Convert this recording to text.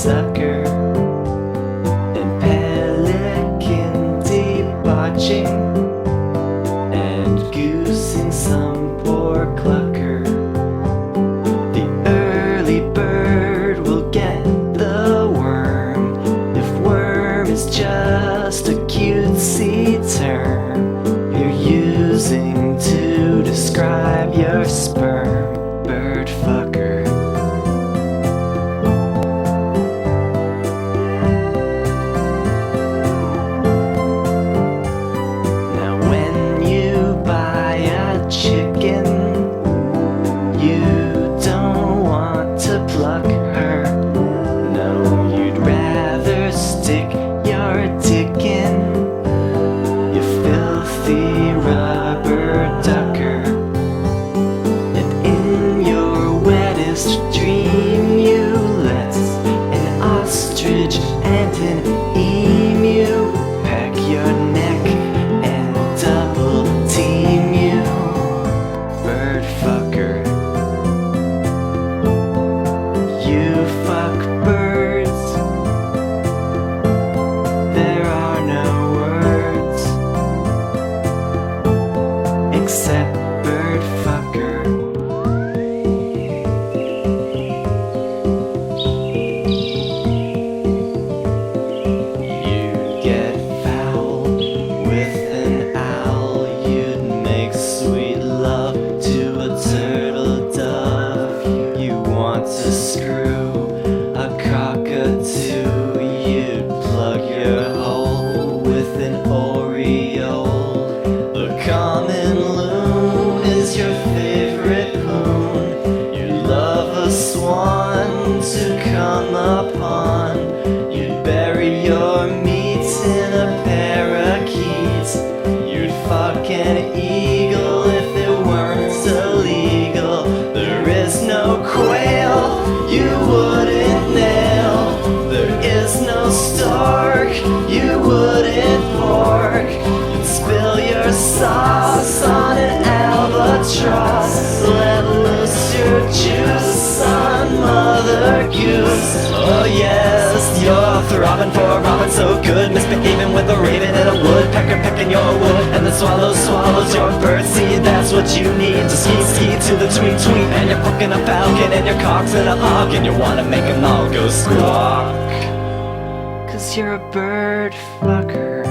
sucker, and pelican debauching, and goosing some poor clucker. The early bird will get the worm, if worm is just a cutesy term you're using to describe your sperm. Bird fucker. Now when you buy a chicken, you don't want to pluck her. No, you'd rather stick your dick in, you filthy rubber ducker. And in your wettest dream you let an ostrich and an emu peck your neck and double team you. Bird fucker. You fuck birds. There are no words except bird fucker. You get foul with an owl. You'd make sweet love to a turtle dove. You want to screw a cockatoo. You'd plug your hole with an aureole. The common loon is your favorite poon. You love a swan to come upon. You'd bury your meat in a parakeet. You'd fuck an eagle if it weren't illegal. There is no quail you wouldn't nail. There is no stork you wouldn't pork. You'd spill your sauce on an albatross. Let loose your juice on Mother Goose. Oh yes, you're throbbing for a robin so good, misbehaving with a raven and a woodpecker pecking your wood, and the swallow swallows your birdseed. That's what you need to ski to the tweet tweet, and you're fucking a falcon and your cock's in a hawk, and you wanna make them all go squawk, 'cause you're a bird fucker.